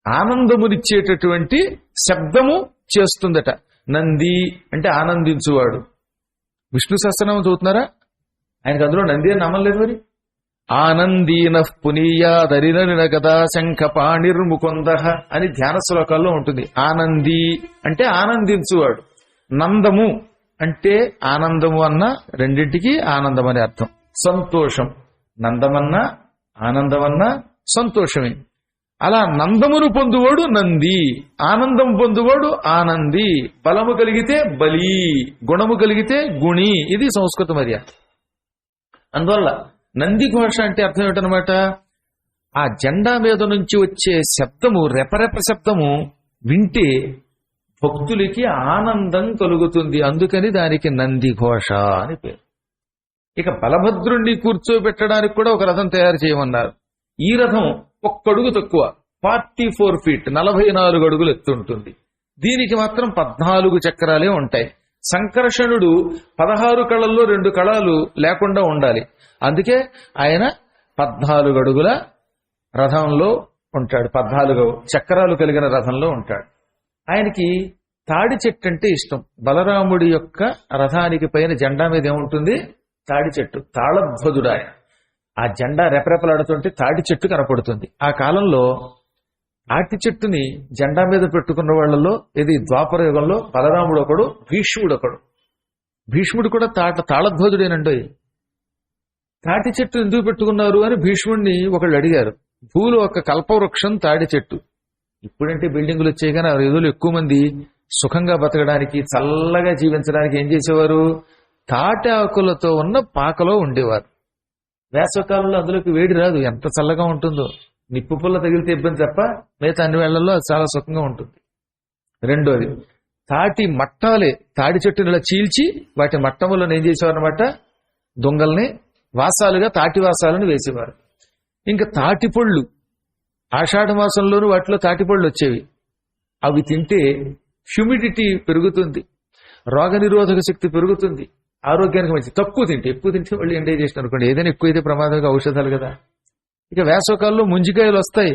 ఆనందమునిచ్చేటటువంటి శబ్దము చేస్తుందట. నంది అంటే ఆనందించువాడు. విష్ణు సహస్రనామం చదువుతున్నారా? ఆయనకు అందులో నంది అని నామం లేదు మరి. ఆనందీన పునీయాదరిన గదా శంఖ పాణిర్ముకుంద అని ధ్యాన శ్లోకాల్లో ఉంటుంది. ఆనంది అంటే ఆనందించువాడు. నందము అంటే ఆనందము అన్న రెండింటికి ఆనందం అని అర్థం. సంతోషం, నందమన్నా ఆనందమన్నా సంతోషమే. అలా నందమును పొందువాడు నంది, ఆనందం పొందువాడు ఆనంది. బలము కలిగితే బలి, గుణము కలిగితే గుణి. ఇది సంస్కృత మర్యాద. అందువల్ల నంది ఘోష అంటే అర్థం ఏమిటనమాట? ఆ జెండా మీద నుంచి వచ్చే శబ్దము, రెపరెప శబ్దము వింటే భక్తులకి ఆనందం కలుగుతుంది. అందుకని దానికి నంది ఘోష అని పేరు. ఇక బలభద్రుణ్ణి కూర్చోబెట్టడానికి కూడా ఒక రథం తయారు చేయమన్నారు. ఈ రథం ఒక్కడుగు తక్కువ, 44 ఫీట్, 44 అడుగులు ఎత్తుంటుంది. దీనికి మాత్రం 14 చక్రాలే ఉంటాయి. సంకర్షణుడు 16 కళల్లో 2 కళలు లేకుండా ఉండాలి. అందుకే ఆయన 14 అడుగుల రథంలో ఉంటాడు, 14 చక్రాలు కలిగిన రథంలో ఉంటాడు. ఆయనకి తాడి చెట్టు అంటే ఇష్టం. బలరాముడి యొక్క రథానికి పైన జెండా మీద ఏముంటుంది? తాడి చెట్టు. తాళధ్వజుడు ఆయన. ఆ జెండా రెపరెపలాడుతుంటే తాడి చెట్టు కనపడుతుంది. ఆ కాలంలో తాటి చెట్టుని జెండా మీద పెట్టుకున్న వాళ్ళలో ఇది ద్వాపర యుగంలో బలరాముడు ఒకడు, భీష్ముడు ఒకడు. భీష్ముడు కూడా తాళధ్వజుడేనండి. తాటి చెట్టు ఎందుకు పెట్టుకున్నారు అని భీష్ముడిని ఒకళ్ళు అడిగారు. భూలో ఒక కల్పవృక్షం తాడి చెట్టు. ఇప్పుడంటే బిల్డింగులు వచ్చాయి కానీ ఆ రోజులు ఎక్కువ మంది సుఖంగా బతకడానికి, చల్లగా జీవించడానికి ఏం చేసేవారు? తాటి ఆకులతో ఉన్న పాకలో ఉండేవారు. వేసవకాలంలో అందులోకి వేడి రాదు, ఎంత చల్లగా ఉంటుందో. నిప్పు పుల్ల తగిలితే ఇబ్బంది తప్ప మిగతా అన్ని వేళ్లలో అది చాలా సుఖంగా ఉంటుంది. రెండోది, తాటి మట్టాలే, తాడి చెట్టుని ఇలా చీల్చి వాటి మట్టములను ఏం చేసేవారు అనమాట? దొంగల్ని వాసాలుగా తాటి వాసాలను వేసేవారు. ఇంకా తాటి పళ్ళు, ఆషాఢ మాసంలోనూ వాటిలో తాటి పళ్ళు వచ్చేవి. అవి తింటే హ్యూమిడిటీ పెరుగుతుంది, రోగ నిరోధక శక్తి పెరుగుతుంది, ఆరోగ్యానికి మంచి. తక్కువ తింటే, ఎక్కువ తింటే వాళ్ళు ఎంజాయ్ చేసిన అనుకోండి, ఏదైనా ఎక్కువ అయితే ప్రమాదంగా ఔషధాలు కదా. ఇక వేసవకాలంలో ముంజికాయలు వస్తాయి.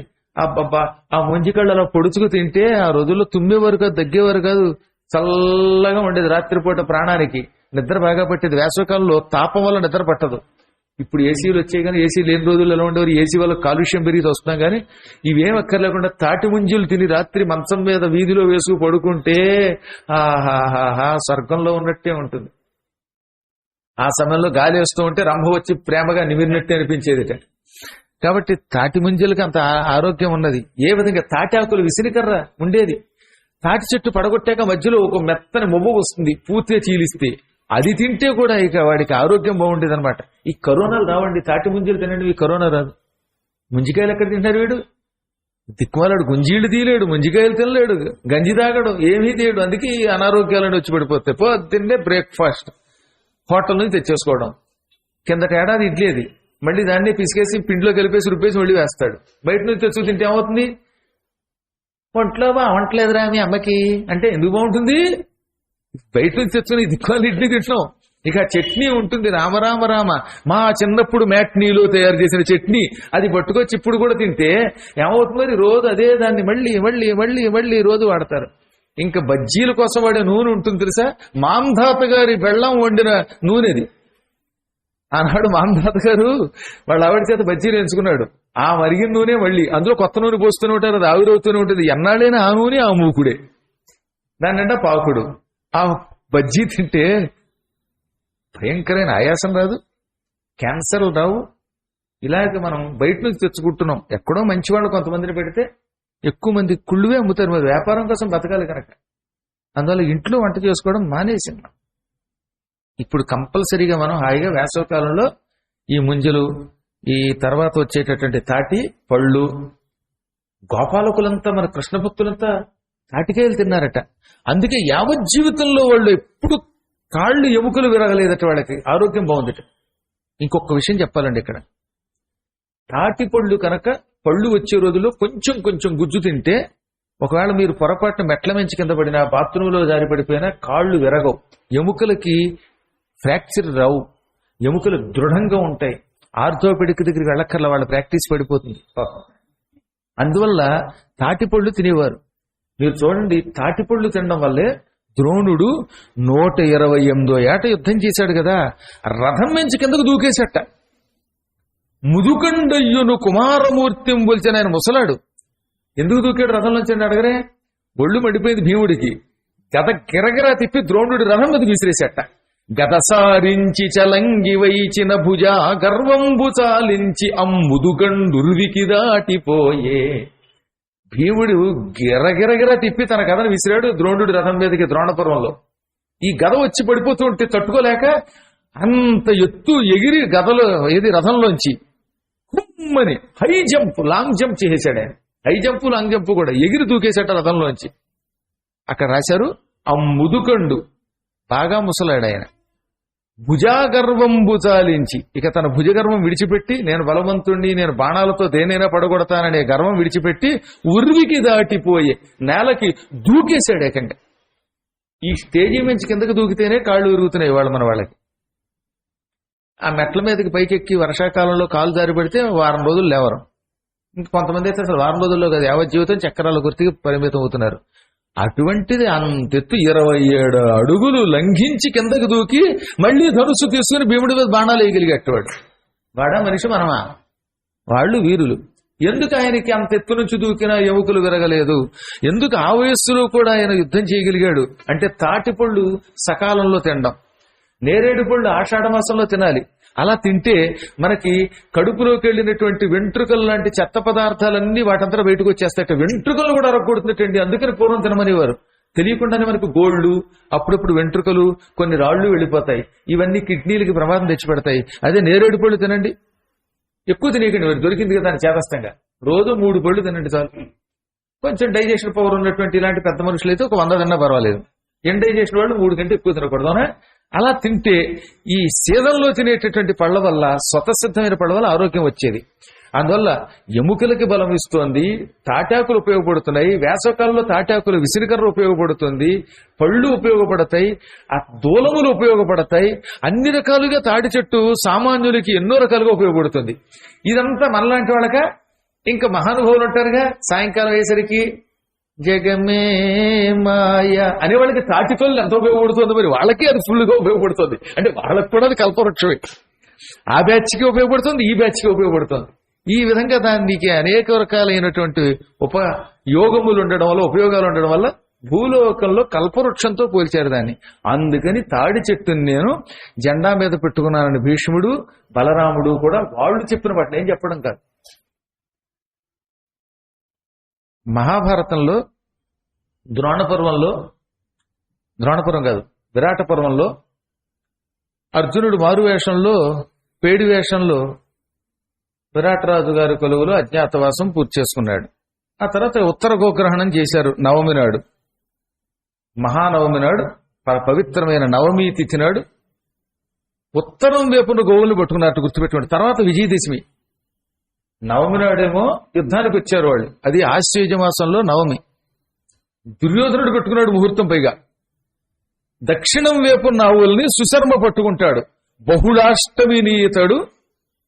ఆ ముంజికాయలు అలా పొడుచుకు తింటే ఆ రోజుల్లో తుమ్మేవారు కాదు, దగ్గేవారు కాదు, చల్లగా ఉండేది. రాత్రిపూట ప్రాణానికి నిద్ర బాగా పట్టేది. వేసవకాలంలో తాపం వల్ల నిద్ర పట్టదు. ఇప్పుడు ఏసీలు వచ్చాయి కానీ ఏసీ లేని రోజుల్లో ఎలా ఉండేవారు? ఏసీ వల్ల కాలుష్యం పెరిగి వస్తున్నాం కానీ ఇవేం అక్కర్లేకుండా తాటి ముంజులు తిని రాత్రి మంచం మీద వీధిలో వేసుకు పడుకుంటే ఆహాహాహా స్వర్గంలో ఉన్నట్టే ఉంటుంది. ఆ సమయంలో గాలి వేస్తూ ఉంటే రంభ వచ్చి ప్రేమగా నిమిరినట్టే అనిపించేదిట. కాబట్టి తాటి ముంజలకి అంత ఆరోగ్యం ఉన్నది. ఏ విధంగా తాటి ఆకులు విసిరికర్ర ఉండేది. తాటి చెట్టు పడగొట్టాక మధ్యలో ఒక మెత్తని మొవ్వ వస్తుంది, పూర్తిగా చీలిస్తే అది తింటే కూడా ఇక వాడికి ఆరోగ్యం బాగుండేది అనమాట. ఈ కరోనాలు రావండి, తాటి ముంజలు తినండి, ఈ కరోనా రాదు. ముంజికాయలు ఎక్కడ తింటారు వీడు? దిక్కుమాలాడు, గుంజీళ్లు తీయలేడు, ముంజికాయలు తినలేడు, గంజి తాగడు, ఏమీ తీయడు. అందుకే ఈ అనారోగ్యాలను వచ్చి పడిపోతాయి. తింటే బ్రేక్ఫాస్ట్ హోటల్ నుంచి తెచ్చేసుకోవడం. కిందటి ఏడాది ఇడ్లీ అది, మళ్ళీ దాన్ని పిసికేసి పిండిలో కలిపేసి రుబ్బేసి మళ్ళీ వేస్తాడు. బయట నుంచి తెచ్చుకు తింటే ఏమవుతుంది? ఒంట్లో బాగుంటలేదురా మీ అమ్మకి అంటే ఎందుకు బాగుంటుంది? బయట నుంచి తెచ్చుకుని దిక్కుమాలి ఇడ్లీ తింటున్నాం. ఇక చట్నీ ఉంటుంది, రామరామ రామ. మా చిన్నప్పుడు మ్యాట్నీలో తయారు చేసిన చట్నీ అది పట్టుకొచ్చి ఇప్పుడు కూడా తింటే ఏమవుతుంది? మరి రోజు అదే దాన్ని మళ్ళీ మళ్ళీ మళ్ళీ మళ్ళీ రోజు వాడతారు. ఇంకా బజ్జీల కోసం వాడే నూనె ఉంటుంది తెలుసా? మాంధాత గారి బెల్లం వండిన నూనెది. ఆనాడు మాంధాత గారు వాళ్ళ ఆవిడ చేత బజ్జీలు ఎంచుకున్నాడు. ఆ మరిగిన నూనె మళ్ళీ అందులో కొత్త నూనె పోస్తూనే ఉంటారు, అది ఆవిరవుతూనే ఉంటుంది. ఎన్నాళ్ళైనా ఆ నూనె ఆ మూకుడే, దాన్నంటే పాకుడు. ఆ బజ్జీ తింటే భయంకరమైన ఆయాసం రాదు, క్యాన్సర్లు రావు. ఇలాగ మనం బయట నుంచి తెచ్చుకుంటున్నాం. ఎక్కడో మంచి వాళ్ళు కొంతమందిని పెడితే ఎక్కువ మంది కుళ్ళువే అమ్ముతారు. మరి వ్యాపారం కోసం బతకాలి కనుక అందువల్ల ఇంట్లో వంట చేసుకోవడం మానేసింది. ఇప్పుడు కంపల్సరీగా మనం హాయిగా వేసవకాలంలో ఈ ముంజలు, ఈ తర్వాత వచ్చేటటువంటి తాటి పళ్ళు, గోపాలకులంతా మన కృష్ణ భక్తులంతా తాటికాయలు తిన్నారట. అందుకే యావత్ జీవితంలో వాళ్ళు ఎప్పుడు కాళ్ళు ఎముకలు విరగలేదట, వాళ్ళకి ఆరోగ్యం బాగుందట. ఇంకొక విషయం చెప్పాలండి ఇక్కడ, తాటి పళ్ళు కనుక పళ్ళు వచ్చే రోజుల్లో కొంచెం కొంచెం గుజ్జు తింటే ఒకవేళ మీరు పొరపాటున మెట్ల మించి కింద పడినా, బాత్రూంలో జారి పడిపోయినా కాళ్ళు విరగవు, ఎముకలకి ఫ్రాక్చర్ రావు, ఎముకలు దృఢంగా ఉంటాయి. ఆర్థోపెడిక్ దగ్గరికి వెళ్ళక్కర్ల, వాళ్ళ ప్రాక్టీస్ పడిపోతుంది. అందువల్ల తాటిపళ్ళు తినేవారు. మీరు చూడండి, తాటిపళ్ళు తినడం వల్లే ద్రోణుడు 128వ ఏట యుద్ధం చేశాడు కదా, రథం నుంచి కిందకు దూకేసట. ముదుకండయ్యును కుమారమూర్తిం పోల్చిన ఆయన ముసలాడు. ఎందుకు దూకాడు రథంలోంచి అడగరే? ఒళ్ళు మడిపోయింది భీముడికి. గద గిరగిరా తిప్పి ద్రోణుడి రథం మీద విసిరేసట. గద సారించి చలంగి వైచిన భుజా గర్వంబు చాలించి అమ్ముదుగండురువికి దాటిపోయే. భీముడు గిరగిరగిరా తిప్పి తన గదను విసిరాడు ద్రోణుడి రథం మీదకి ద్రోణపురంలో. ఈ గద వచ్చి పడిపోతూ ఉంటే తట్టుకోలేక అంత ఎత్తు ఎగిరి గదలో రథంలోంచి కుమ్మని హై జంప్ లాంగ్ జంప్ చేసేశాడు ఆయన. హై జంప్ లాంగ్ జంప్ కూడా ఎగిరి దూకేశాట రథంలోంచి. అక్కడ రాశారు అమ్ముదుకండు, బాగా ముసలాడు ఆయన. భుజాగర్వంబు చాలించి, ఇక తన భుజగర్వం విడిచిపెట్టి నేను బలవంతుణ్ణి, నేను బాణాలతో దేనైనా పడగొడతాననే గర్వం విడిచిపెట్టి ఉర్వికి దాటిపోయే నేలకి దూకేశాడు ఏకంగా. ఈ స్టేజీ నుంచి కిందకి దూకితేనే కాళ్ళు ఉరుగుతున్నాయి వాళ్ళు మన వాళ్ళకి. ఆ మెట్ల మీదకి పైకెక్కి వర్షాకాలంలో కాలు జారి పడితే వారం రోజులు లేవరం. ఇంక కొంతమంది అయితే అసలు వారం రోజుల్లో కాదు, యావత్ జీవితం చక్రాల గుర్తికి పరిమితం అవుతున్నారు. అటువంటిది అంతెత్తు 27 అడుగులు లంఘించి కిందకి దూకి మళ్లీ ధనుస్సు తీసుకుని భీముడి మీద బాణాలు వేయగలిగేటవాడు. వాడా మనిషి మనమా? వాళ్ళు వీరులు. ఎందుకు ఆయనకి అంత ఎత్తు నుంచి దూకినా ఎముకలు విరగలేదు? ఎందుకు ఆ వయస్సులో కూడా ఆయన యుద్ధం చేయగలిగాడు అంటే తాటిపళ్ళు సకాలంలో తినడం, నేరేడు పళ్ళు ఆషాఢ మాసంలో తినాలి. అలా తింటే మనకి కడుపులోకి వెళ్ళినటువంటి వెంట్రుకలు లాంటి చెత్త పదార్థాలన్నీ వాటంతా బయటకు వచ్చేస్తాయట. వెంట్రుకలు కూడా అరగొడుతున్నట్టండి. అందుకని పూర్వం తినమనేవారు. తెలియకుండానే మనకు గోళ్లు, అప్పుడప్పుడు వెంట్రుకలు, కొన్ని రాళ్లు వెళ్ళిపోతాయి. ఇవన్నీ కిడ్నీలకి ప్రమాదం తెచ్చిపెడతాయి. అదే నేరేడు పళ్ళు తినండి, ఎక్కువ తినేయకండి. మరి దొరికింది కదా అని చేదస్తంగా రోజు 3 పళ్ళు తినండి చాలు. కొంచెం డైజెషన్ పవర్ ఉన్నటువంటి ఇలాంటి పెద్ద మనుషులు అయితే ఒక 100 తిన్నా పర్వాలేదు. డైజెషన్ వాళ్ళు 3 కంటే ఎక్కువ తినకూడదు. అలా తింటే ఈ సీజన్లో తినేటటువంటి పళ్ళ వల్ల, స్వతసిద్ధమైన పళ్ళ వల్ల ఆరోగ్యం వచ్చేది. అందువల్ల ఎముకలకి బలం ఇస్తోంది. తాటాకులు ఉపయోగపడుతున్నాయి. వేసవకాలంలో తాటాకులు, విసిరికర్ర ఉపయోగపడుతుంది. పళ్ళు ఉపయోగపడతాయి. ఆ దూలములు ఉపయోగపడతాయి. అన్ని రకాలుగా తాటి చెట్టు సామాన్యులకి ఎన్నో రకాలుగా ఉపయోగపడుతుంది. ఇదంతా మనలాంటి వాళ్ళక ఇంకా మహానుభావులు ఉంటారుగా, సాయంకాలం అయ్యేసరికి జగమే మాయ అనే వాళ్ళకి తాటితోళ్ళు ఎంత ఉపయోగపడుతుంది. మరి వాళ్ళకి అది ఫుల్గా ఉపయోగపడుతుంది. అంటే వాళ్ళకి కూడా అది కల్పవృక్షమే. ఆ బ్యాచ్కి ఉపయోగపడుతుంది, ఈ బ్యాచ్కి ఉపయోగపడుతుంది. ఈ విధంగా దానికి అనేక రకాలైనటువంటి ఉపయోగములు ఉండడం వల్ల, ఉపయోగాలు ఉండడం వల్ల భూలోకంలో కల్పవృక్షంతో పోల్చారు దాన్ని. అందుకని తాడి చెట్టుని నేను జెండా మీద పెట్టుకున్నానని భీష్ముడు, బలరాముడు కూడా వాళ్ళు చెప్పిన వాటిని ఏం చెప్పడం కాదు. మహాభారతంలో ద్రోణపురం కాదు, విరాట పర్వంలో అర్జునుడు మారు వేషంలో, పేడి వేషంలో విరాటరాజు గారి కొలువులో అజ్ఞాతవాసం పూర్తి చేసుకున్నాడు. ఆ తర్వాత ఉత్తర గోగ్రహణం చేశారు నవమి నాడు. మహానవమి నాడు, పవిత్రమైన నవమి తిథి నాడు ఉత్తరం వైపున గోవులు పట్టుకున్నట్టు గుర్తుపెట్టుకోండి. తర్వాత విజయదశమి. నవమి నాడేమో యుద్ధానికి వచ్చారు వాళ్ళు. అది ఆశ్వయుజ మాసంలో నవమి. దుర్యోధనుడు పెట్టుకున్నాడు ముహూర్తం. పైగా దక్షిణం వైపు నావుల్ని సుశర్మ పట్టుకుంటాడు. బహుళాష్టమిని ఇతడు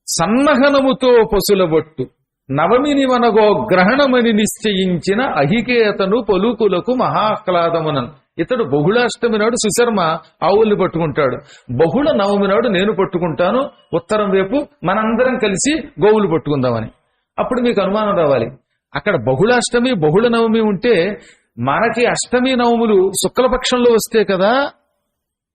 సన్నహనముతో పసులబొట్టు నవమిని మనగో గ్రహణమని నిశ్చయించిన అహికేతను పలుకులకు మహాహ్లాదమునన్. ఇతడు బహుళాష్టమి నాడు సుశర్మ ఆవుల్ని పట్టుకుంటాడు. బహుళ నవమి నాడు నేను పట్టుకుంటాను ఉత్తరం వైపు, మనందరం కలిసి గోవులు పట్టుకుందామని. అప్పుడు మీకు అనుమానం రావాలి, అక్కడ బహుళాష్టమి బహుళ నవమి ఉంటే మనకి అష్టమి నవములు శుక్లపక్షంలో వస్తే కదా,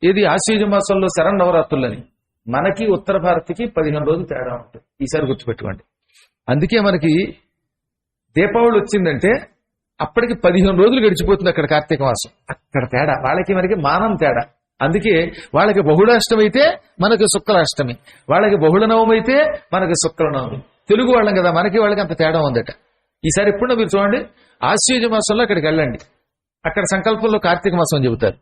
ఇది ఆశ్వయుజ మాసంలో శరన్నవరాత్రులని. మనకి ఉత్తర భారత్కి 15 రోజులు తేడా ఉంటుంది. ఈసారి గుర్తుపెట్టుకోండి. అందుకే మనకి దీపావళి వచ్చిందంటే అప్పటికి 15 రోజులు గడిచిపోతుంది అక్కడ కార్తీక మాసం. అక్కడ తేడా, వాళ్ళకి మనకి మానం తేడా. అందుకే వాళ్ళకి బహుళాష్టమి అయితే మనకి శుక్లాష్టమి, వాళ్ళకి బహుళ నవమి అయితే మనకి శుక్లనవమి. తెలుగు వాళ్ళం కదా, మనకి వాళ్ళకి అంత తేడా ఉందట. ఈసారి ఎప్పుడన్నా మీరు చూడండి, ఆశ్వయుజ మాసంలో అక్కడికి వెళ్ళండి. అక్కడ సంకల్పంలో కార్తీక మాసం చెబుతారు.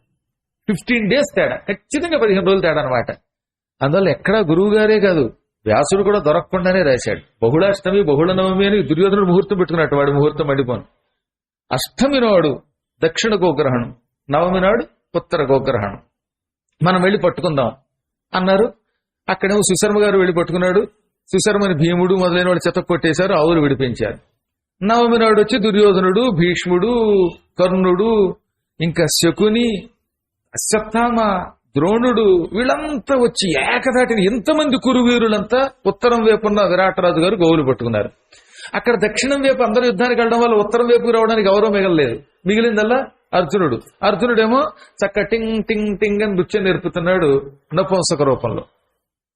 15 డేస్ తేడా, ఖచ్చితంగా 15 రోజులు తేడా అనమాట. అందువల్ల ఎక్కడా గురువు గారే కాదు, వ్యాసుడు కూడా దొరకకుండానే రాశాడు. బహుళాష్టమి బహుళ నవమి అని దుర్యోధనుడు ముహూర్తం పెట్టుకున్నట్టు, వాడు ముహూర్తం మండిపోను. అష్టమి నాడు దక్షిణ గోగ్రహణం, నవమి నాడు ఉత్తర గోగ్రహణం, మనం వెళ్ళి పట్టుకుందాం అన్నారు. అక్కడేమో సుశర్మ గారు వెళ్ళి పట్టుకున్నాడు. సుశర్మని భీముడు మొదలైన వాళ్ళు చెత్త కొట్టేశారు, ఆవులు విడిపించారు. నవమి నాడు వచ్చి దుర్యోధనుడు, భీష్ముడు, కర్ణుడు, ఇంకా శకుని, అశ్వత్థామ, ద్రోణుడు వీళ్ళంతా వచ్చి ఏకదాటిని ఎంతమంది కురువీరులంతా ఉత్తరం వైపున్న విరాటరాజు గారు గోవులు పట్టుకున్నారు. అక్కడ దక్షిణం వైపు అందరూ యుద్ధానికి వెళ్ళడం వల్ల ఉత్తరం వైపుకి రావడానికి ఎవరో మిగలలేదు. మిగిలిందల్లా అర్జునుడు. అర్జునుడేమో చక్క టింగ్ టింగ్ టింగ్ అని నృత్యం నేర్పుతున్నాడు నపుంసక రూపంలో.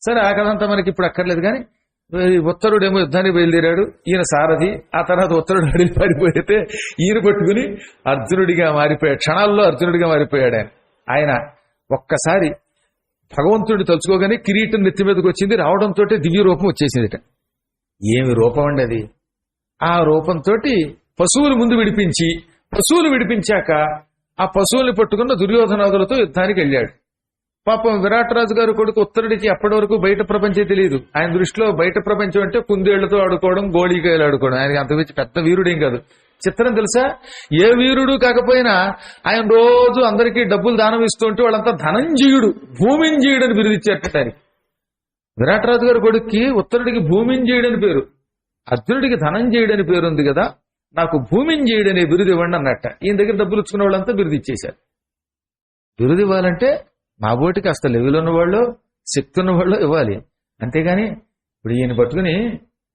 సరే ఆ కథంతా మనకి ఇప్పుడు అక్కర్లేదు. కానీ ఉత్తరుడేమో యుద్ధానికి బయలుదేరాడు, ఈయన సారథి. ఆ తర్వాత ఉత్తరుడు అడిగి పారిపోయితే ఈయన పట్టుకుని అర్జునుడిగా మారిపోయాడు. క్షణాల్లో అర్జునుడిగా మారిపోయాడు ఆయన. ఒక్కసారి భగవంతుడిని తలుచుకోగానే కిరీటం నెత్తి మీదకి వచ్చింది. రావడంతో దివ్య రూపం వచ్చేసిందిట. ఏమి రూపం అండి అది! ఆ రూపంతో పశువులు ముందు విడిపించి, పశువులు విడిపించాక ఆ పశువుల్ని పట్టుకున్న దుర్యోధనాదులతో యుద్ధానికి వెళ్ళాడు. పాపం విరాటరాజు గారు కొడుకు ఉత్తరుడికి అప్పటి వరకు బయట ప్రపంచం తెలియదు. ఆయన దృష్టిలో బయట ప్రపంచం అంటే కుందేళ్లతో ఆడుకోవడం, గోళీకాయలు ఆడుకోవడం. ఆయనకి అంతమించి పెద్ద వీరుడేం కాదు. చిత్రం తెలుసా, ఏ వీరుడు కాకపోయినా ఆయన రోజు అందరికీ డబ్బులు దానం ఇస్తూ ఉంటే వాళ్ళంతా ధనంజయుడు, భూమింజయుడు అని బిరుదిచ్చారట ఆయనకి. విరాటరాజు గారి కొడుక్కి ఉత్తరుడికి భూమింజయుడు అని పేరు, అర్జునుడికి ధనంజయుడు అని పేరు ఉంది కదా, నాకు భూమింజయుడు అనే బిరుదు ఇవ్వండి అన్నట్ట. ఈయన దగ్గర డబ్బులు ఇచ్చుకున్న వాళ్ళంతా బిరుదు ఇచ్చేశారు. బిరుదు ఇవ్వాలంటే మా బోటికి అసలు లెవెల్ ఉన్న వాళ్ళు, శక్తి ఉన్న వాళ్ళు ఇవ్వాలి. అంతేగాని ఇప్పుడు ఈయన పట్టుకుని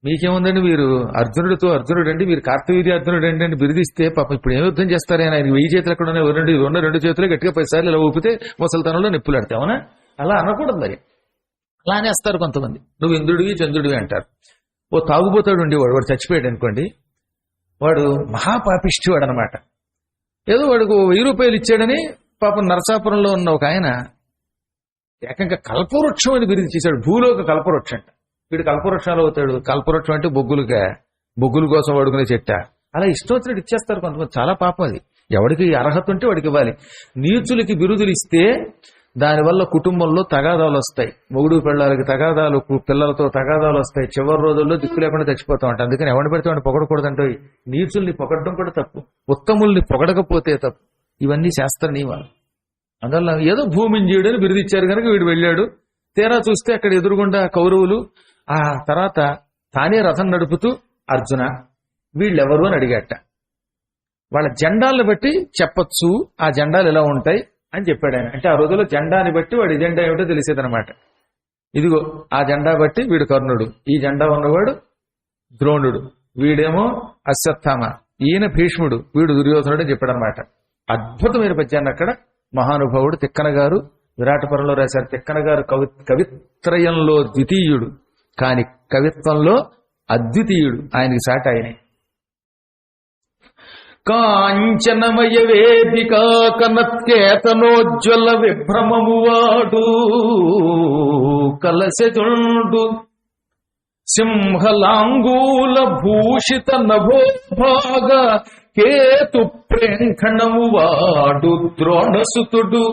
మీకేముందండి, మీరు అర్జునుడితో అర్జునుడు అండి, మీరు కార్తవీర్య అర్జునుడు అండి అని బిరుదిస్తే పాపం ఇప్పుడు ఏం యుద్ధం చేస్తారని ఆయన 1000 చేతులు ఎక్కడ ఉన్నాయి, రెండు చేతులు గట్టిగా 10 సార్లు ఇలా ఊపితే ముసలితనంలో నిప్పులాడితే అవునా? అలా అనకూడదు. మరి అలా అనేస్తారు కొంతమంది. నువ్వు ఇంద్రుడివి చంద్రుడివి అంటారు. ఓ తాగుబోతాడు ఉండేవాడు, వాడు చచ్చిపోయాడు అనుకోండి, వాడు మహాపాపిష్టి వాడు అనమాట. ఏదో వాడికి 1000 రూపాయలు ఇచ్చాడని పాపం నరసాపురంలో ఉన్న ఒక ఆయన ఏకంగా కల్పవృక్షం అని బిరుదు చేశాడు. భూలోక కల్పవృక్షం అంట. వీడు కల్పవృక్షాలు అవుతాడు. కల్పవృక్షం అంటే బొగ్గుల కోసం వాడుకునే చెట్ట. అలా ఇష్టం వచ్చినట్టు ఇచ్చేస్తారు కొంతమంది. చాలా పాపం అది. ఎవడికి అర్హత ఉంటే వాడికి ఇవ్వాలి. నీచులకి బిరుదులు ఇస్తే దానివల్ల కుటుంబంలో తగాదాలు వస్తాయి. మొగుడు పిల్లలకి తగాదాలు, పిల్లలతో తగాదాలు వస్తాయి. చివరి రోజుల్లో దిక్కు లేకుండా చచ్చిపోతాం అంట. అందుకని ఎవరిని పెడితే వాడిని పొగడకూడదంటే. నీచుల్ని పొగడడం కూడా తప్పు, ఉత్తముల్ని పొగడకపోతే తప్పు. ఇవన్నీ శాస్త్ర నియమాలు. అందువల్ల ఏదో భూమింజయుడు అని బిరుదిచ్చారు కనుక వీడు వెళ్ళాడు. తీరా చూస్తే అక్కడ ఎదురుగుండా కౌరవులు. ఆ తర్వాత తానే రథం నడుపుతూ అర్జున వీళ్ళెవరు అని అడిగాట. వాళ్ళ జెండాలను బట్టి చెప్పొచ్చు ఆ జెండాలు ఎలా ఉంటాయి అని చెప్పాడు ఆయన. అంటే ఆ రోజుల్లో జెండాని బట్టి వాడి జెండా ఏమిటో తెలిసేదనమాట. ఇదిగో ఆ జెండా బట్టి వీడు కర్ణుడు, ఈ జెండా ఉన్నవాడు ద్రోణుడు, వీడేమో అశ్వత్థామ, ఈయన భీష్ముడు, వీడు దుర్యోధనుడు అని చెప్పాడు అనమాట. అద్భుతమైన పద్యాన్ని అక్కడ మహానుభావుడు తిక్కన గారు విరాటపురంలో రాశారు. తిక్కన గారు కవిత్రయంలో ద్వితీయుడు, కాని కవిత్వంలో అద్వితీయుడు. ఆయనకి సాటి ఆయనే. కాంచనమయ వేదికా కనత్కేతనోజ్వల విభ్రమము వాడు కలశజుండు సింహలాంగూల భూషిత నభోభాగ కేతు ప్రేంఖణము వాడు ద్రోణసుతుడు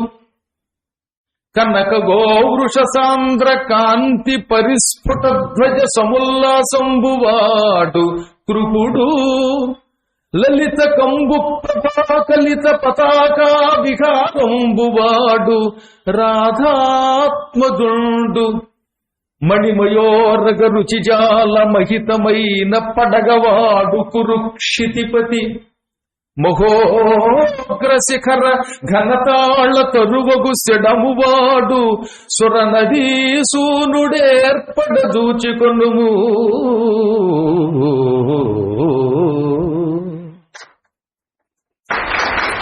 కనక గోవృష సాంద్ర కాంతి పరిస్ఫుట ధ్వజ సముల్లాసంబువాడు కృపుడు లలిత కంబు ప్రభాకలిత పతాకా విహారంబువాడు రాధాత్మజుండు మణిమయోరగ రుచిజాల మహితమైన పడగవాడు కురుక్షితిపతి మహోగ్రశిఖర ఘనతాళ తరువగు సెడమువాడు సురనదీ సూనుడేర్పడ దూచుకొనుము.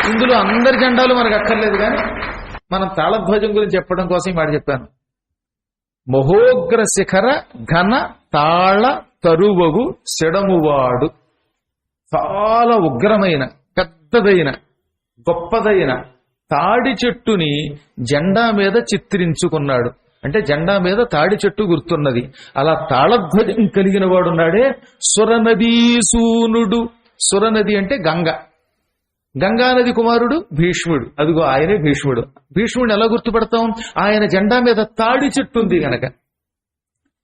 ఇందులో అందరి జెండాలు మనకు అక్కర్లేదు, కానీ మనం తాళధ్వజం గురించి చెప్పడం కోసం ఈ మాట చెప్పాను. మహోగ్ర శిఖర ఘన తాళ తరువగు సెడమువాడు, చాలా ఉగ్రమైన పెద్దదైన గొప్పదైన తాడి చెట్టుని జెండా మీద చిత్రించుకున్నాడు. అంటే జెండా మీద తాడి చెట్టు గుర్తున్నది. అలా తాళధ్వజం కలిగిన వాడున్నాడే సురనదీ సూనుడు. సురనది అంటే గంగ, గంగానది కుమారుడు భీష్ముడు. అదిగో ఆయనే భీష్ముడు. భీష్ముడిని ఎలా గుర్తుపడతాం? ఆయన జెండా మీద తాడి చెట్టు ఉంది గనక.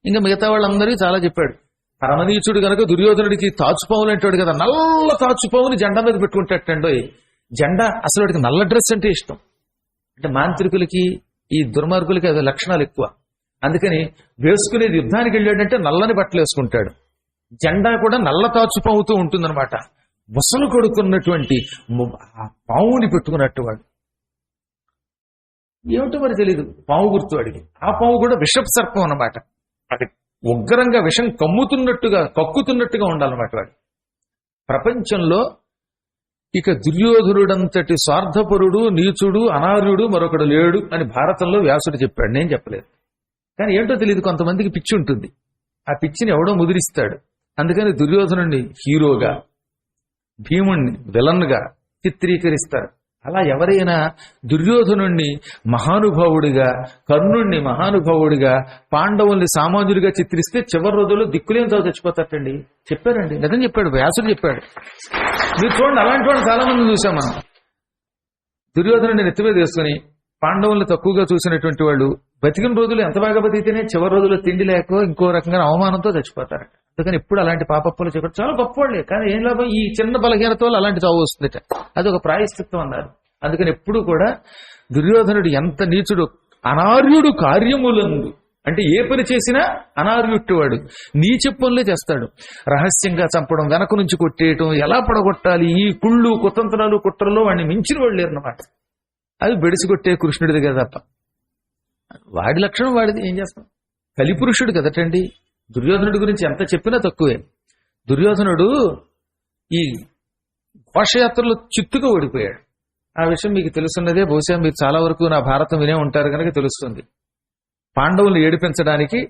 ఇంకా మిగతా వాళ్ళందరికీ చాలా చెప్పాడు. పరమనీచుడు గనక దుర్యోధనుడికి తాచుపావులు అంటాడు కదా, నల్ల తాచుపావుని జెండా మీద పెట్టుకుంటాటండో. జెండా అసలు వాడికి నల్ల డ్రెస్ అంటే ఇష్టం. అంటే మాంత్రికులకి ఈ దుర్మార్గులకి అవి లక్షణాలు ఎక్కువ. అందుకని వేసుకునేది యుద్ధానికి వెళ్ళాడంటే నల్లని బట్టలు వేసుకుంటాడు. జెండా కూడా నల్ల తాచుపావుతూ ఉంటుందన్నమాట. ముసలు కొడుకున్నటువంటి ఆ పావుని పెట్టుకున్నట్టు వాడు. ఏమిటో మరి తెలియదు, పావు గుర్తు వాడికి. ఆ పావు కూడా విషపు సర్పం అన్నమాట. అది ఉగ్రంగా విషం కక్కుతున్నట్టుగా ఉండాలన్నమాట వాడు. ప్రపంచంలో ఇక దుర్యోధనుడంతటి స్వార్థపరుడు, నీచుడు, అనార్యుడు మరొకడు లేడు అని భారతంలో వ్యాసుడు చెప్పాడు, నేను చెప్పలేదు. కానీ ఏంటో తెలియదు, కొంతమందికి పిచ్చి ఉంటుంది. ఆ పిచ్చిని ఎవడో ముదిరిస్తాడు. అందుకని దుర్యోధనుడిని హీరోగా, భీముణ్ణి విలన్గా చిత్రీకరిస్తారు. అలా ఎవరైనా దుర్యోధనుణ్ణి మహానుభావుడిగా, కర్ణుణ్ణి మహానుభావుడిగా, పాండవుల్ని సామాన్యుడిగా చిత్రిస్తే చివరి రోజుల్లో దిక్కులేని తావు చచ్చిపోతారటండి. చెప్పారండి, నిజం చెప్పాడు, వ్యాసుడు చెప్పాడు. మీరు చూడండి, అలాంటి వాళ్ళు చాలా మంది చూసాం మనం. దుర్యోధనుడిని నెత్తిమీద వేసుకుని పాండవుల్ని తక్కువగా చూసినటువంటి వాళ్ళు బతికిన రోజులు ఎంత బాగా బతికితేనే చివరి రోజుల్లో తిండి లేక ఇంకో రకంగా అవమానంతో చచ్చిపోతారట. అందుకని ఎప్పుడు అలాంటి పాపప్పులు చెప్పారు. చాలా గొప్పవాళ్లే, కానీ ఏం లాభం, ఈ చిన్న బలహీనత వల్ల అలాంటి చావు వస్తుందట. అది ఒక ప్రాయశ్చిత్తం అన్నారు. అందుకని ఎప్పుడు కూడా దుర్యోధనుడు ఎంత నీచుడు, అనార్యుడు కార్యములందు, అంటే ఏ పని చేసినా అనార్యుట్టువాడు, నీచ పనులే చేస్తాడు. రహస్యంగా చంపడం, వెనక నుంచి కొట్టేయటం, ఎలా పడగొట్టాలి, ఈ కుళ్ళు కుతంత్రాలు కుట్రలో వాడిని మించిన వాళ్ళు లేరన్నమాట. అది బెడిసి కొట్టే కృష్ణుడి దగ్గర తప్ప. వాడి లక్షణం వాడిది, ఏం చేస్తాం. కలిపురుషుడు కదటండి. దుర్యోధనుడి గురించి ఎంత చెప్పినా తక్కువే. దుర్యోధనుడు ఈ ఘోషయాత్రలో చిత్తుగా ఓడిపోయాడు. ఆ విషయం మీకు తెలుసున్నదే, బహుశా మీరు చాలా వరకు నా భారతం వినే ఉంటారు కనుక తెలుస్తుంది. పాండవులను ఏడిపించడానికి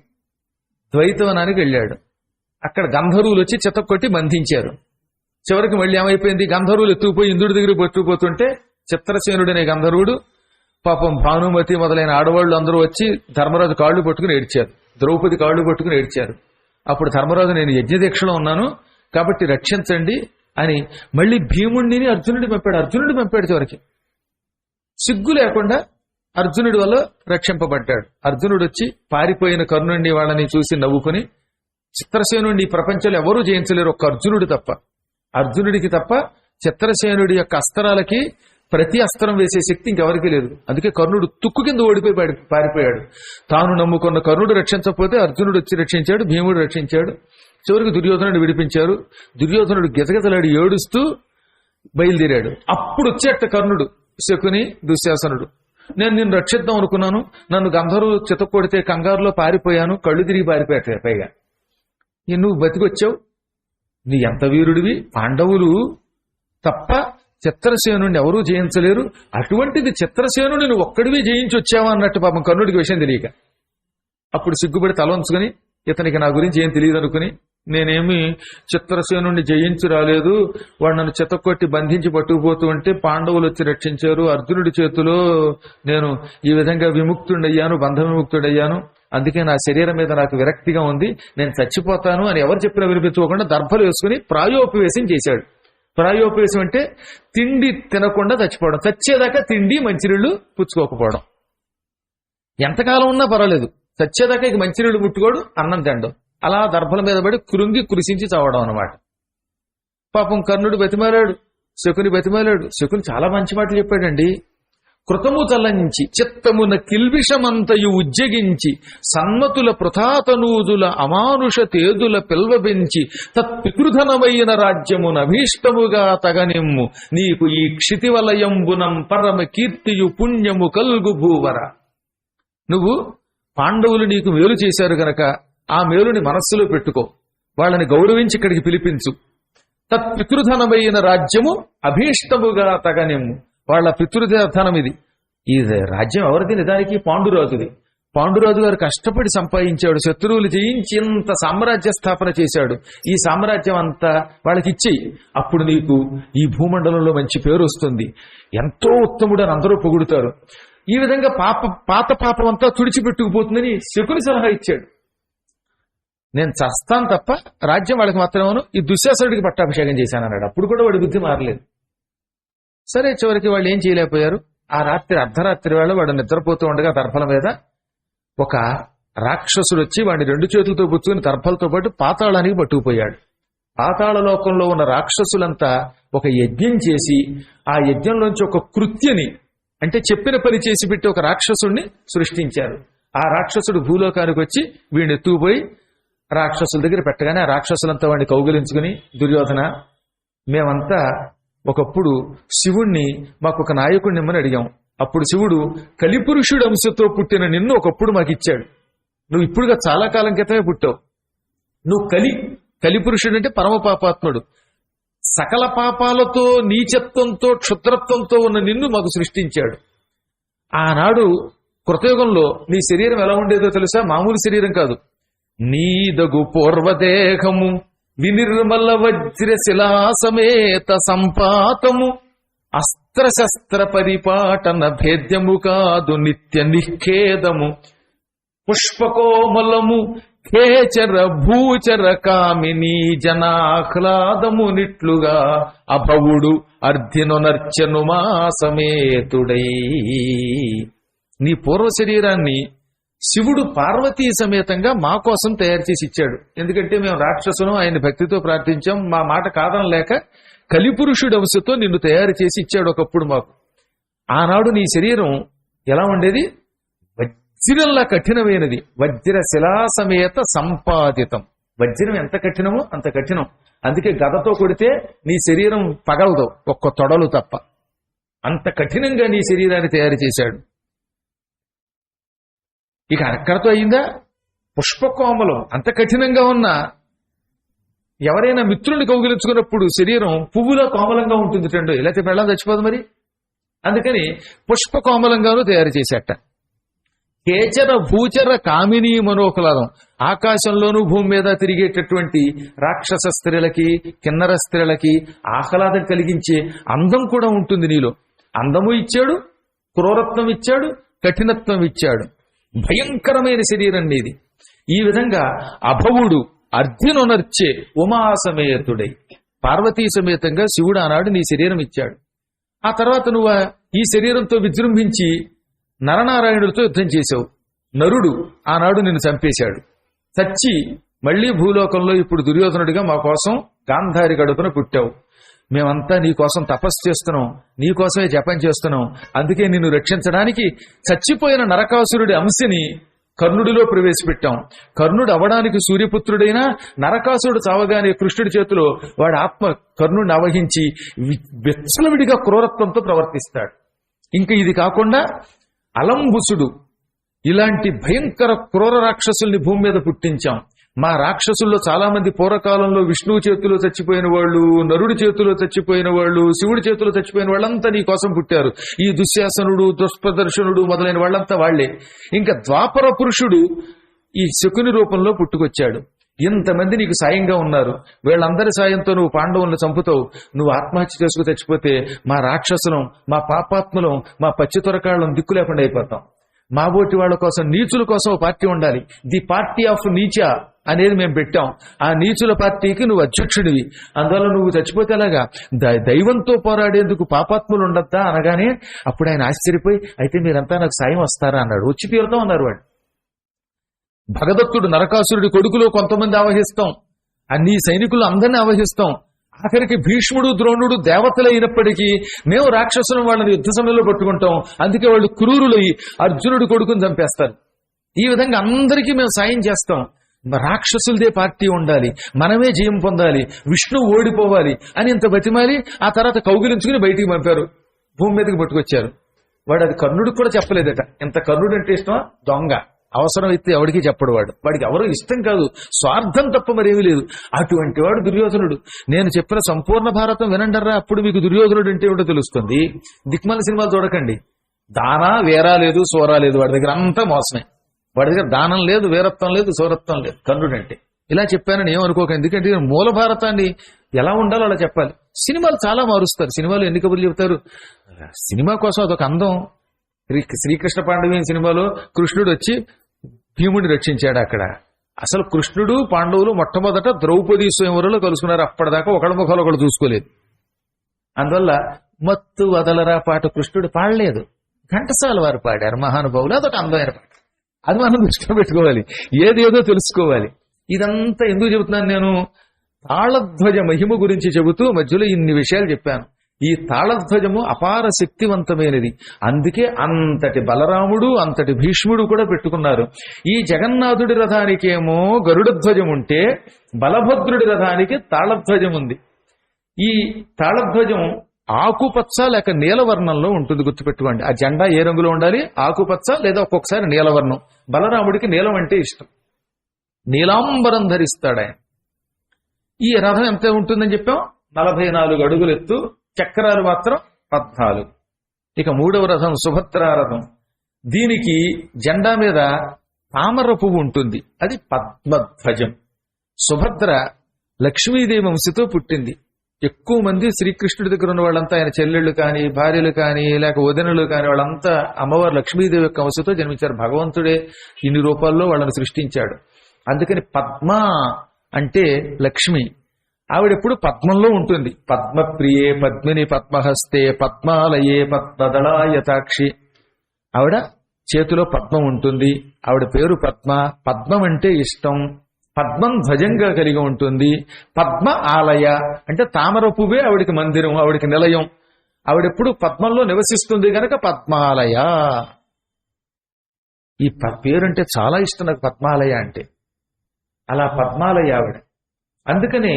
ద్వైతవనానికి వెళ్ళాడు. అక్కడ గంధర్వులు వచ్చి చితక్కొట్టి బంధించారు. చివరికి మళ్ళీ ఏమైపోయింది, గంధర్వులు ఎత్తుకుపోయి ఇంద్రుడి దగ్గర పట్టుకుపోతుంటే చిత్రసేనుడు అనే గంధర్వుడు, పాపం భానుమతి మొదలైన ఆడవాళ్లు అందరూ వచ్చి ధర్మరాజు కాళ్ళు పట్టుకుని ఏడ్చారు, ద్రౌపది కాళ్ళు పట్టుకుని ఏడ్చారు. అప్పుడు ధర్మరాజు, నేను యజ్ఞదీక్షలో ఉన్నాను కాబట్టి రక్షించండి అని మళ్ళీ భీముడిని అర్జునుడి పంపాడు. చివరికి సిగ్గు లేకుండా అర్జునుడి వల్ల రక్షింపబడ్డాడు. అర్జునుడు వచ్చి పారిపోయిన కర్ణుడిని వాళ్ళని చూసి నవ్వుకుని, చిత్రసేనుడిని ప్రపంచంలో ఎవరూ జయించలేరు, ఒక్క అర్జునుడి తప్ప. అర్జునుడికి తప్ప చిత్రసేనుడి యొక్క అస్త్రాలకి ప్రతి అస్త్రం వేసే శక్తి ఇంకెవరికి లేదు. అందుకే కర్ణుడు తుక్కు కింద ఓడిపోయి పారిపోయాడు. తాను నమ్ముకున్న కర్ణుడు రక్షించకపోతే అర్జునుడు వచ్చి రక్షించాడు, భీముడు రక్షించాడు. చివరికి దుర్యోధనుడు విడిపించారు. దుర్యోధనుడు గిజగిజలాడి ఏడుస్తూ బయలుదేరాడు. అప్పుడు వచ్చేట కర్ణుడు, శకుని, దుశ్శాసనుడు. నేను నిన్ను రక్షిద్దాం అనుకున్నాను, నన్ను గంధర్వులు చితక్కొడితే కంగారులో పారిపోయాను, కళ్ళు తిరిగి పారిపోయాట. పైగా నువ్వు బతికొచ్చావు, నీ ఎంత వీరుడివి, పాండవులు తప్ప చిత్రసేనుడిని ఎవరూ జయించలేరు, అటువంటిది చిత్రసేనుని నువ్వు ఒక్కడివి జయించి వచ్చావా అన్నట్టు పాపం కర్ణుడికి విషయం తెలియక అప్పుడు సిగ్గుపడి తల ఉంచుకొని, ఇతనికి నా గురించి ఏం తెలియదు అనుకుని, నేనేమి చిత్రసేనుడిని జయించి రాలేదు, వాడు నన్ను చితక్కొట్టి బంధించి పట్టుకుపోతూ ఉంటే పాండవులు వచ్చి రక్షించారు, అర్జునుడి చేతిలో నేను ఈ విధంగా విముక్తుడయ్యాను, బంధ విముక్తుడయ్యాను, అందుకే నా శరీరం మీద నాకు విరక్తిగా ఉంది, నేను చచ్చిపోతాను అని ఎవరు చెప్పినా వినిపించుకోకుండా దర్భలు వేసుకుని ప్రాయోపవేశం చేశాడు. ప్రాయోపవేశం అంటే తిండి తినకుండా చచ్చిపోవడం, చచ్చేదాకా తిండి మంచినీళ్లు పుచ్చుకోకపోవడం. ఎంతకాలం ఉన్నా పర్వాలేదు, చచ్చేదాకా ఇక మంచినీళ్లు ముట్టుకోడు, అన్నం తినడం, అలా దర్భల మీద పడి కృషించి చావడం అన్నమాట. పాపం కర్ణుడు బతిమాలాడు, శకుని బతిమాలాడు. శకుని చాలా మంచి మాటలు చెప్పాడండి. కృతము తలంచి చిత్తమున కిల్బిషమంతయు ఉజ్జగించి సన్మతుల పృథాతనూదుల అమానుష తేదుల పిల్వబెంచి తత్పితృధనమైన రాజ్యమున అభీష్టముగా తగనిమ్ము నీకు ఈ క్షితివలయంబునం పరమ కీర్తియు పుణ్యము కల్గు భూవర. నువ్వు పాండవులు నీకు మేలు చేశారు గనక ఆ మేలుని మనస్సులో పెట్టుకో, వాళ్ళని గౌరవించి ఇక్కడికి పిలిపించు. తత్పితృధనమైన రాజ్యము అభీష్టముగా తగనిమ్ము, వాళ్ళ పితృధనం ఇది. ఈ రాజ్యం ఎవరిది? నిజానికి పాండురాజుది. పాండురాజు గారు కష్టపడి సంపాదించాడు, శత్రువులు జయించి ఇంత సామ్రాజ్య స్థాపన చేశాడు. ఈ సామ్రాజ్యం అంతా వాళ్ళకి ఇచ్చేయి, అప్పుడు నీకు ఈ భూమండలంలో మంచి పేరు వస్తుంది, ఎంతో ఉత్తముడు అని అందరూ పొగుడుతారు. ఈ విధంగా పాత పాపం అంతా తుడిచిపెట్టుకుపోతుందని శకుని సలహా ఇచ్చాడు. నేను చస్తాను తప్ప రాజ్యం వాళ్ళకి మాత్రమేను, ఈ దుశ్శాసనుడికి పట్టాభిషేకం చేశాను అన్నాడు. అప్పుడు కూడా వాడి బుద్ధి మారలేదు. సరే, చివరికి వాళ్ళు ఏం చేయలేకపోయారు. ఆ రాత్రి అర్ధరాత్రి వేళ వాడు నిద్రపోతూ ఉండగా దర్భల మీద ఒక రాక్షసుడు వచ్చి వాడిని 2 చేతులతో పుచ్చుకుని దర్భలతో పాటు పాతాళానికి పట్టుకుపోయాడు. పాతాళ లోకంలో ఉన్న రాక్షసులంతా ఒక యజ్ఞం చేసి ఆ యజ్ఞంలోంచి ఒక కృత్యని, అంటే చెప్పిన పని చేసి పెట్టి ఒక రాక్షసుడిని సృష్టించారు. ఆ రాక్షసుడు భూలోకానికి వచ్చి వీడిని ఎత్తుకుపోయి రాక్షసుల దగ్గర పెట్టగానే ఆ రాక్షసులంతా వాడిని కౌగిలించుకుని, దుర్యోధన, మేమంతా ఒకప్పుడు శివుణ్ణి మాకొక నాయకుడిని ఇమ్మని అడిగాం. అప్పుడు శివుడు కలిపురుషుడు అంశతో పుట్టిన నిన్ను ఒకప్పుడు మాకు ఇచ్చాడు. నువ్వు ఇప్పుడుగా చాలా కాలం క్రితమే పుట్టావు. నువ్వు కలిపురుషుడు అంటే పరమ పాపాత్ముడు. సకల పాపాలతో, నీచత్వంతో, క్షుద్రత్వంతో ఉన్న నిన్ను మాకు సృష్టించాడు. ఆనాడు కృతయుగంలో నీ శరీరం ఎలా ఉండేదో తెలుసా? మామూలు శరీరం కాదు. నీదగు పూర్వదేహము వినిర్మల వజ్రశిలా సమేత సంపాతము, అస్త్రశస్త్ర పరిపాటన భేద్యము కాదు నిత్య నిఖేదము, పుష్పకోమలము ఖేచర భూచర కామిని జనాహ్లాదము నిట్లుగా అభవుడు అర్ధినొనర్చను మా సమేతుడై. నీ పూర్వ శరీరాన్ని శివుడు పార్వతీ సమేతంగా మా కోసం తయారు చేసి ఇచ్చాడు. ఎందుకంటే మేము రాక్షసును ఆయన భక్తితో ప్రార్థించాం. మా మాట కాదనలేక కలిపురుషుడు అంశతో నిన్ను తయారు చేసి ఇచ్చాడు ఒకప్పుడు మాకు. ఆనాడు నీ శరీరం ఎలా ఉండేది? వజ్రంలా కఠినమైనది. వజ్రశిలా సమేత సంపాదితం. వజ్రం ఎంత కఠినమో అంత కఠినం. అందుకే గదతో కొడితే నీ శరీరం పగలదు, ఒక్క తొడలు తప్ప. అంత కఠినంగా నీ శరీరాన్ని తయారు చేశాడు. ఇక అక్కడతో అయిందా? పుష్పకోమలం అంత కఠినంగా ఉన్న ఎవరైనా మిత్రుల్ని కౌగిలించుకున్నప్పుడు శరీరం పువ్వులో కోమలంగా ఉంటుంది టండు, ఇలా వెళ్ళం చచ్చిపోదు మరి. అందుకని పుష్పకోమలంగానూ తయారు చేశాట. కేచర భూచర కామినీ మనోకులాదం. ఆకాశంలోనూ భూమి మీద తిరిగేటటువంటి రాక్షస స్త్రీలకి, కిన్నర స్త్రీలకి ఆహ్లాదం కలిగించే అందం కూడా ఉంటుంది నీలో. అందము ఇచ్చాడు, క్రూరత్వం ఇచ్చాడు, కఠినత్వం ఇచ్చాడు. భయంకరమైన శరీరం నీది. ఈ విధంగా అభవుడు అర్ధినొనర్చే ఉమాసమేతుడై పార్వతీ సమేతంగా శివుడు ఆనాడు నీ శరీరం ఇచ్చాడు. ఆ తర్వాత నువ్వు ఈ శరీరంతో విజృంభించి నరనారాయణుడితో యుద్ధం చేశావు. నరుడు ఆనాడు నిన్ను చంపేశాడు. చచ్చి మళ్లీ భూలోకంలో ఇప్పుడు దుర్యోధనుడిగా మా కోసం గాంధారి గడుపున పుట్టావు. మేమంతా నీ కోసం తపస్సు చేస్తున్నాం, నీ కోసమే జపం చేస్తున్నాం. అందుకే నిన్ను రక్షించడానికి చచ్చిపోయిన నరకాసురుడి అంశని కర్ణుడిలో ప్రవేశపెట్టాం. కర్ణుడు అవడానికి సూర్యపుత్రుడైనా నరకాసురుడు చావగానే కృష్ణుడి చేతిలో వాడి ఆత్మ కర్ణుడిని ఆవహించి విచ్చలవిడిగా క్రూరత్వంతో ప్రవర్తిస్తాడు. ఇంకా ఇది కాకుండా అలంబుసుడు ఇలాంటి భయంకర క్రూర రాక్షసుల్ని భూమి మీద పుట్టించాం. మా రాక్షసుల్లో చాలా మంది పూర్వకాలంలో విష్ణువు చేతిలో చచ్చిపోయిన వాళ్ళు, నరుడి చేతిలో చచ్చిపోయిన వాళ్ళు, శివుడి చేతిలో చచ్చిపోయిన వాళ్ళంతా నీ కోసం పుట్టారు. ఈ దుశ్శాసనుడు, దుష్ప్రదర్శనుడు మొదలైన వాళ్ళంతా వాళ్లే. ఇంకా ద్వాపర పురుషుడు ఈ శకుని రూపంలో పుట్టుకొచ్చాడు. ఇంతమంది నీకు సాయంగా ఉన్నారు. వీళ్ళందరి సాయంతో నువ్వు పాండవులను చంపుతావు. నువ్వు ఆత్మహత్య చేసుకు చచ్చిపోతే మా రాక్షసులం, మా పాపాత్ములం, మా పచ్చి తొరకాళ్ళం దిక్కు లేకుండా అయిపోతాం. మా బోటి వాళ్ళ కోసం, నీచుల కోసం పార్టీ ఉండాలి. ది పార్టీ ఆఫ్ నీచా అనేది మేము పెట్టాం. ఆ నీచుల పార్టీకి నువ్వు అధ్యక్షుడివి. అందువల్ల నువ్వు చచ్చిపోతే అలాగా దైవంతో పోరాడేందుకు పాపాత్ములు ఉండద్దా అనగానే అప్పుడు ఆయన ఆశ్చర్యపోయి, అయితే మీరంతా నాకు సాయం వస్తారా అన్నాడు. వచ్చి తీరుతాం అన్నారు వాడు. భగదత్తుడు నరకాసురుడి కొడుకులో కొంతమంది ఆవహిస్తాం, అన్ని సైనికులు అందరినీ ఆవహిస్తాం. ఆఖరికి భీష్ముడు, ద్రోణుడు దేవతలైనప్పటికీ మేము రాక్షసులను వాళ్ళని యుద్ధ సమయంలో పట్టుకుంటాం. అందుకే వాళ్ళు క్రూరులై అర్జునుడి కొడుకుని చంపేస్తారు. ఈ విధంగా అందరికీ మేము సాయం చేస్తాం. రాక్షసులదే పార్టీ ఉండాలి, మనమే జయం పొందాలి, విష్ణువు ఓడిపోవాలి అని ఇంత బతిమాలి ఆ తర్వాత కౌగిలించుకుని బయటికి పంపారు, భూమి మీదకి పట్టుకొచ్చారు. వాడు అది కర్ణుడికి కూడా చెప్పలేదట. ఇంత కర్ణుడు అంటే ఇష్టమా? దొంగ. అవసరం అయితే ఎవడికి చెప్పడు వాడు. వాడికి ఎవరో ఇష్టం కాదు, స్వార్థం తప్ప మరేమీ లేదు. అటువంటి వాడు దుర్యోధనుడు. నేను చెప్పిన సంపూర్ణ భారతం వినండర్రా, అప్పుడు మీకు దుర్యోధనుడు అంటే ఏమిటో తెలుస్తుంది. దిక్మాల సినిమాలు చూడకండి. దానా వేరా లేదు, సోరా లేదు. వాడి దగ్గర అంతా మోసమే. వాడి దగ్గర దానం లేదు, వీరత్వం లేదు, సౌరత్వం లేదు. కర్ణుడు అంటే ఇలా చెప్పానని ఏమనుకోకండి. ఎందుకంటే మూల భారతాన్ని ఎలా ఉండాలో అలా చెప్పాలి. సినిమాలు చాలా మారుస్తారు. సినిమాలు ఎన్ని కబుర్లు చెబుతారు. సినిమా కోసం అదొక అందం. శ్రీకృష్ణ పాండవి సినిమాలో కృష్ణుడు వచ్చి భీముడిని రక్షించాడు. అక్కడ అసలు కృష్ణుడు పాండవులు మొట్టమొదట ద్రౌపదీ స్వయంవరంలో కలుసుకున్నారు. అప్పటిదాకా ఒకళ్ళ ముఖాలు ఒకళ్ళు చూసుకోలేదు. అందువల్ల మత్తు వదలరా పాట కృష్ణుడు పాడలేదు, ఘంటసాల వారు పాడారు మహానుభావులు. అదొక అందమైన పాట. అది మనం దృష్టిలో పెట్టుకోవాలి, ఏదేదో తెలుసుకోవాలి. ఇదంతా ఎందుకు చెబుతున్నాను నేను? తాళధ్వజ మహిమ గురించి చెబుతూ మధ్యలో ఇన్ని విషయాలు చెప్పాను. ఈ తాళధ్వజము అపార శక్తివంతమైనది. అందుకే అంతటి బలరాముడు అంతటి భీష్ముడు కూడా పెట్టుకున్నారు. ఈ జగన్నాథుడి రథానికేమో గరుడ ధ్వజం ఉంటే బలభద్రుడి రథానికి తాళధ్వజం ఉంది. ఈ తాళధ్వజం ఆకుపచ్చ లేక నీలవర్ణంలో ఉంటుంది, గుర్తుపెట్టుకోండి. ఆ జెండా ఏ రంగులో ఉండాలి? ఆకుపచ్చ లేదా ఒక్కొక్కసారి నీలవర్ణం. బలరాముడికి నీలం అంటే ఇష్టం, నీలాంబరం ధరిస్తాడు ఆయన. ఈ రథం ఎంత ఉంటుందని చెప్పాం? 44 అడుగులు ఎత్తు, చక్రాలు మాత్రం 14. ఇక మూడవ రథం సుభద్రా రథం. దీనికి జెండా మీద తామర పువ్వు ఉంటుంది, అది పద్మధ్వజం. సుభద్ర లక్ష్మీదేవి వంశతో పుట్టింది. ఎక్కువ మంది శ్రీకృష్ణుడి దగ్గర ఉన్న వాళ్ళంతా ఆయన చెల్లెళ్ళు కానీ భార్యలు కానీ లేక వదినలు కానీ వాళ్ళంతా అమ్మవారు లక్ష్మీదేవి యొక్క వంశతో జన్మించారు. భగవంతుడే ఇన్ని రూపాల్లో వాళ్ళని సృష్టించాడు. అందుకని పద్మ అంటే లక్ష్మి. ఆవిడెప్పుడు పద్మంలో ఉంటుంది. పద్మప్రియే పద్మిని పద్మహస్తే పద్మాలయే పద్మదళాయతాక్షి. ఆవిడ చేతిలో పద్మం ఉంటుంది. ఆవిడ పేరు పద్మ. పద్మం అంటే ఇష్టం. పద్మం ధ్వజంగా కలిగి ఉంటుంది. పద్మ ఆలయ అంటే తామర పువ్వే ఆవిడికి మందిరం, ఆవిడికి నిలయం. ఆవిడెప్పుడు పద్మంలో నివసిస్తుంది గనక పద్మాలయ. ఈ పేరంటే చాలా ఇష్టం నాకు, పద్మాలయ అంటే. అలా పద్మాలయ ఆవిడ. అందుకనే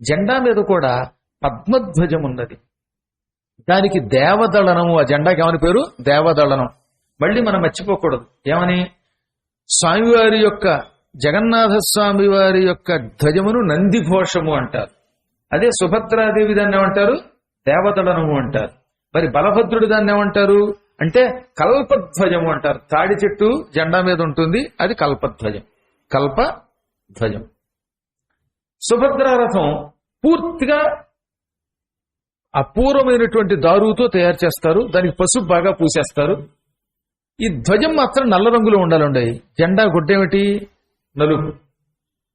జెండా మీద కూడా పద్మధ్వజం ఉన్నది. దానికి దేవదళనము, ఆ జెండాకి ఏమని పేరు? దేవదళనం. మళ్ళీ మనం మర్చిపోకూడదు. ఏమని? స్వామివారి యొక్క, జగన్నాథ స్వామి వారి యొక్క ధ్వజమును నందిఘోషము అంటారు. అదే సుభద్రాదేవి దాన్ని ఏమంటారు? దేవదళనము అంటారు. మరి బలభద్రుడు దాన్ని ఏమంటారు అంటే కల్పధ్వజము అంటారు. తాడి చెట్టు జెండా మీద ఉంటుంది, అది కల్పధ్వజం. కల్పధ్వజం. సుభద్రా రథం పూర్తిగా అపూర్వమైనటువంటి దారుతో తయారు చేస్తారు. దానికి పసుపు బాగా పూసేస్తారు. ఈ ధ్వజం మాత్రం నల్ల రంగులో ఉండాలండి. జెండా గుడ్డేమిటి? నలుపు.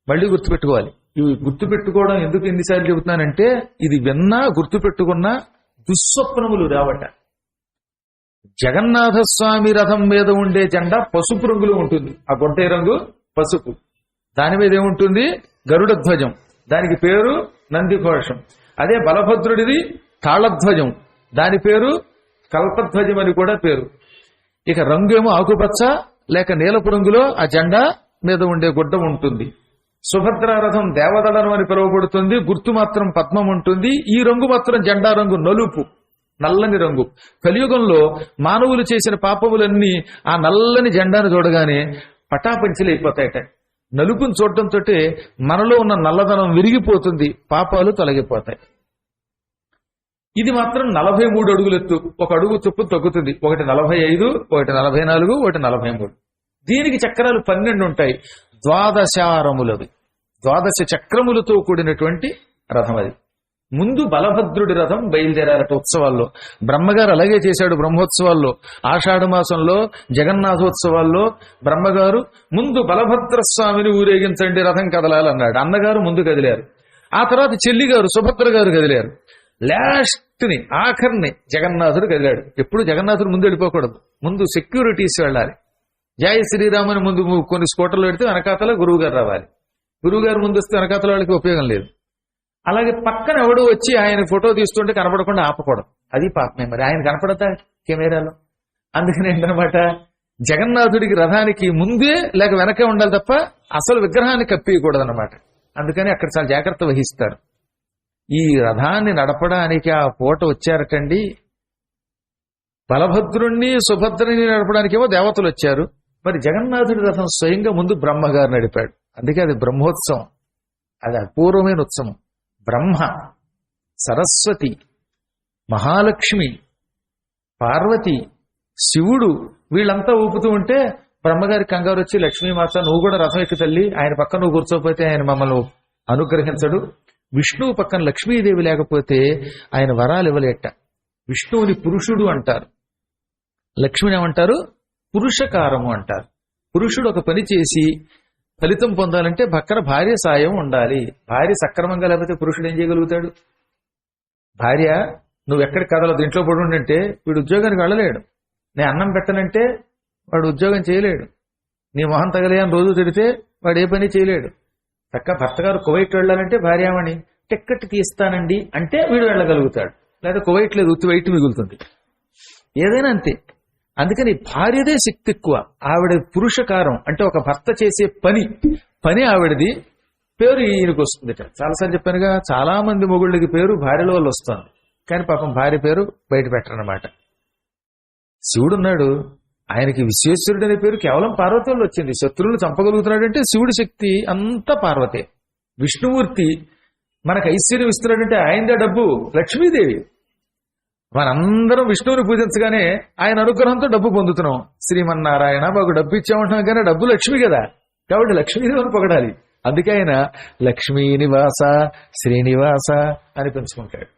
మళ్ళీ గుర్తుపెట్టుకోవాలి. ఇవి గుర్తుపెట్టుకోవడం ఎందుకు ఎన్నిసార్లు చెబుతున్నానంటే, ఇది విన్నా గుర్తుపెట్టుకున్నా దుస్వప్నములు రావట. జగన్నాథ స్వామి రథం మీద ఉండే జెండా పసుపు రంగులో ఉంటుంది. ఆ గొడ్డే రంగు పసుపు. దాని మీద ఏముంటుంది? గరుడ ధ్వజం. దానికి పేరు నందిఘోషం. అదే బలభద్రుడిది తాళధ్వజం, దాని పేరు కల్పధ్వజం అని కూడా పేరు. ఇక రంగు ఏమో ఆకుపచ్చ లేక నీలపు రంగులో ఆ జెండా మీద ఉండే గుడ్డ ఉంటుంది. సుభద్రా రథం దేవదళనం అని పిలువబడుతుంది. గుర్తు మాత్రం పద్మం ఉంటుంది. ఈ రంగు మాత్రం జెండా రంగు నలుపు, నల్లని రంగు. కలియుగంలో మానవులు చేసిన పాపములన్నీ ఆ నల్లని జెండాను చూడగానే పటాపంచలైపోతాయట. నలుపుని చూడటంతో మనలో ఉన్న నల్లదనం విరిగిపోతుంది, పాపాలు తొలగిపోతాయి. ఇది మాత్రం 43 అడుగులు ఎత్తు. ఒక అడుగు చొప్పున తగ్గుతుంది. ఒకటి 45, ఒకటి 44, ఒకటి 43. దీనికి చక్రాలు 12 ఉంటాయి. ద్వాదశారములవి, 12 చక్రములతో కూడినటువంటి రథం అది. ముందు బలభద్రుడి రథం బయలుదేరారట ఉత్సవాల్లో. బ్రహ్మగారు అలాగే చేశాడు. బ్రహ్మోత్సవాల్లో, ఆషాఢ మాసంలో జగన్నాథోత్సవాల్లో బ్రహ్మగారు ముందు బలభద్ర స్వామిని ఊరేగించండి, రథం కదలాలన్నాడు. అన్నగారు ముందు కదిలారు. ఆ తర్వాత చెల్లిగారు సుభద్ర గారు కదిలారు. లాస్ట్ని ఆఖరిని జగన్నాథుడు కదిలాడు. ఎప్పుడు జగన్నాథుడు ముందు వెళ్ళిపోకూడదు, ముందు సెక్యూరిటీస్ వెళ్ళాలి. జయ శ్రీరామని ముందు కొన్ని స్కూటర్లు పెడితే వెనకాతల గురువు గారు రావాలి. గురువు గారు ముందు వస్తే వెనకాతల వాళ్ళకి ఉపయోగం లేదు. అలాగే పక్కన ఎవడు వచ్చి ఆయన ఫోటో తీస్తుంటే కనపడకుండా ఆపకూడదు. అది పాపమే. మరి ఆయన కనపడతా కెమెరాలో. అందుకని ఏంటనమాట, జగన్నాథుడికి రథానికి ముందే లేక వెనకే ఉండాలి తప్ప అసలు విగ్రహాన్ని కప్పియకూడదు అనమాట. అందుకని అక్కడ చాలా జాగ్రత్త వహిస్తారు. ఈ రథాన్ని నడపడానికి ఆ పూట వచ్చారటండి. బలభద్రుణ్ణి సుభద్రుని నడపడానికేమో దేవతలు వచ్చారు. మరి జగన్నాథుడి రథం స్వయంగా ముందు బ్రహ్మగారు నడిపాడు. అందుకే అది బ్రహ్మోత్సవం. అది అపూర్వమైన ఉత్సవం. బ్రహ్మ, సరస్వతి, మహాలక్ష్మి, పార్వతి, శివుడు వీళ్ళంతా ఊపుతూ ఉంటే బ్రహ్మగారి కంగారు వచ్చి, లక్ష్మీమాత నువ్వు కూడా రథం ఎక్కి తల్లి, ఆయన పక్కన నువ్వు కూర్చోకపోతే ఆయన మమ్మల్ని అనుగ్రహించడు. విష్ణువు పక్కన లక్ష్మీదేవి లేకపోతే ఆయన వరాలు ఇవ్వలేట. విష్ణువుని పురుషుడు అంటారు, లక్ష్మిని ఏమంటారు? పురుషకారము అంటారు. పురుషుడు ఒక పని చేసి ఫలితం పొందాలంటే పక్కన భార్య సాయం ఉండాలి. భార్య సక్రమంగా లేకపోతే పురుషుడు ఏం చేయగలుగుతాడు? భార్య నువ్వు ఎక్కడికి కదలదు, ఇంట్లో పడుండంటే వీడు ఉద్యోగానికి వెళ్ళలేడు. నేను అన్నం పెట్టనంటే వాడు ఉద్యోగం చేయలేడు. నీ మొహం తగలేని రోజు తిడితే వాడు ఏ పని చేయలేడు. చక్క భర్త గారు కువైట్ వెళ్ళాలంటే భార్యామణి టిక్కెట్ తీస్తానండి అంటే వీడు వెళ్ళగలుగుతాడు. లేదా కువైట్ లేదు, ఉత్తి వైట్ మిగులుతుంది. ఏదైనా అంతే. అందుకని భార్యదే శక్తి ఎక్కువ. ఆవిడ పురుషకారం అంటే ఒక భర్త చేసే పని ఆవిడది, పేరు ఈయనకు వస్తుంది. చాలాసార్లు చెప్పానుగా, చాలా మంది మొగుళ్ళకి పేరు భార్యల వల్ల వస్తుంది, కానీ పాపం భార్య పేరు బయట పెట్టరన్నమాట. శివుడున్నాడు, ఆయనకి విశ్వేశ్వరుడు అనే పేరు కేవలం పార్వతి వల్ల వచ్చింది. శత్రువులు చంపగలుగుతున్నాడంటే శివుడి శక్తి అంతా పార్వతే. విష్ణుమూర్తి మనకు ఐశ్వర్యం ఇస్తున్నాడంటే ఆయనదే డబ్బు లక్ష్మీదేవి. మనందరం విష్ణువుని పూజించగానే ఆయన అనుగ్రహంతో డబ్బు పొందుతున్నాం. శ్రీమన్నారాయణ మాకు డబ్బు ఇచ్చామంటున్నాం, కానీ డబ్బు లక్ష్మి కదా, కాబట్టి లక్ష్మీదేవిని పొగడాలి. అందుకే ఆయన లక్ష్మీ నివాస శ్రీనివాస అని పెంచుకుంటాడు.